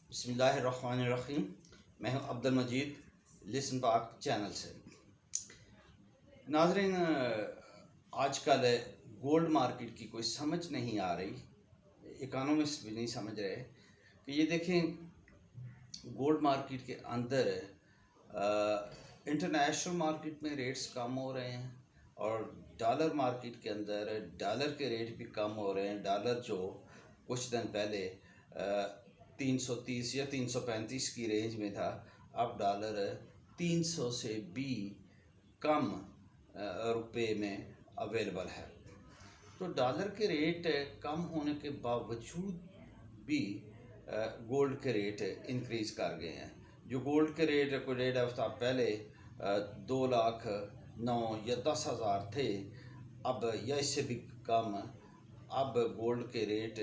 بسم اللہ الرحمن الرحیم. میں ہوں عبد المجید لسن پاک چینل سے. ناظرین، آج کل گولڈ مارکیٹ کی کوئی سمجھ نہیں آ رہی، اکانومسٹ بھی نہیں سمجھ رہے کہ یہ دیکھیں گولڈ مارکیٹ کے اندر انٹرنیشنل مارکیٹ میں ریٹس کم ہو رہے ہیں اور ڈالر مارکیٹ کے اندر ڈالر کے ریٹ بھی کم ہو رہے ہیں. ڈالر جو کچھ دن پہلے 330 یا 335 کی رینج میں تھا، اب ڈالر 300 سے بھی کم روپے میں اویلیبل ہے. تو ڈالر کے ریٹ کم ہونے کے باوجود بھی گولڈ کے ریٹ انکریز کر گئے ہیں. جو گولڈ کے ریٹ کوئی 1.5 ہفتہ پہلے 2,09,000 یا 10,000 تھے، اب یا اس سے بھی کم، اب گولڈ کے ریٹ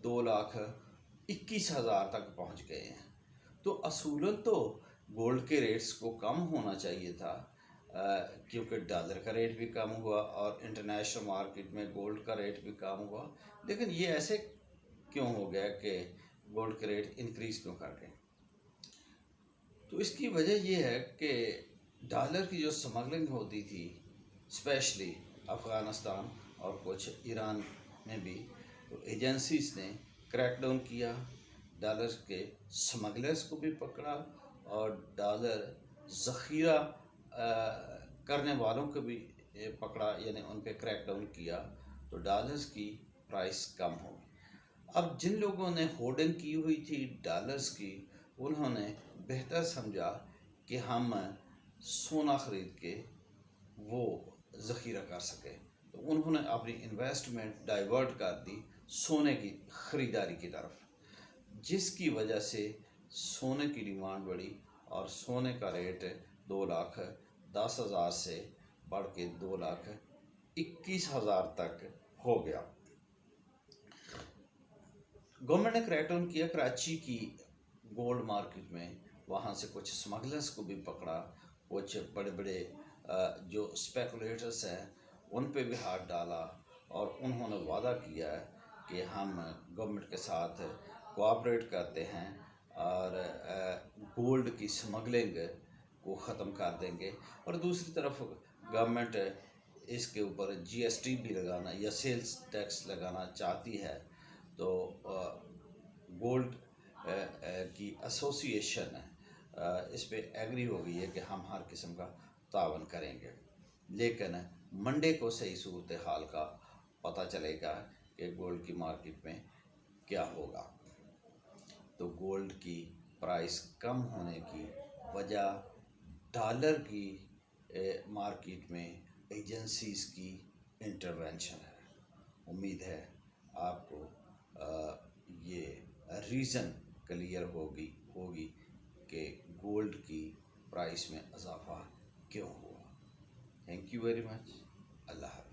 2,21,000 تک پہنچ گئے ہیں. تو اصولاً تو گولڈ کے ریٹس کو کم ہونا چاہیے تھا، کیونکہ ڈالر کا ریٹ بھی کم ہوا اور انٹرنیشنل مارکیٹ میں گولڈ کا ریٹ بھی کم ہوا. لیکن یہ ایسے کیوں ہو گیا کہ گولڈ کے ریٹ انکریز کیوں کر گئے؟ تو اس کی وجہ یہ ہے کہ ڈالر کی جو سمگلنگ ہوتی تھی، اسپیشلی افغانستان اور کچھ ایران میں بھی، تو ایجنسیز نے کریک ڈاؤن کیا، ڈالر کے سمگلرز کو بھی پکڑا اور ڈالر ذخیرہ کرنے والوں کو بھی پکڑا، یعنی ان پہ کریک ڈاؤن کیا، تو ڈالرز کی پرائس کم ہو گئی. اب جن لوگوں نے ہولڈنگ کی ہوئی تھی ڈالرز کی، انہوں نے بہتر سمجھا کہ ہم سونا خرید کے وہ ذخیرہ کر سکے، تو انہوں نے اپنی انویسٹمنٹ ڈائیورٹ کر دی سونے کی خریداری کی طرف، جس کی وجہ سے سونے کی ڈیمانڈ بڑھی اور سونے کا ریٹ 2,10,000 سے بڑھ کے 2,21,000 تک ہو گیا. گورنمنٹ نے کریک ڈاؤن کیا کراچی کی گولڈ مارکیٹ میں، وہاں سے کچھ سمگلرز کو بھی پکڑا، کچھ بڑے بڑے جو اسپیکولیٹرز ہیں ان پہ بھی ہاتھ ڈالا، اور انہوں نے وعدہ کیا کہ ہم گورنمنٹ کے ساتھ کوآپریٹ کرتے ہیں اور گولڈ کی سمگلنگ کو ختم کر دیں گے. اور دوسری طرف گورنمنٹ اس کے اوپر GST بھی لگانا یا سیلز ٹیکس لگانا چاہتی ہے. تو گولڈ کی ایسوسیشن اس پہ ایگری ہو گئی ہے کہ ہم ہر قسم کا تعاون کریں گے. لیکن منڈے کو صحیح صورتحال کا پتہ چلے گا کہ گولڈ کی مارکیٹ میں کیا ہوگا. تو گولڈ کی پرائس کم ہونے کی وجہ ڈالر کی مارکیٹ میں ایجنسیز کی انٹرونشن ہے. امید ہے آپ کو یہ ریزن کلیئر ہوگی کہ گولڈ کی پرائس میں اضافہ کیوں ہوا. Thank you very much. اللہ حافظ.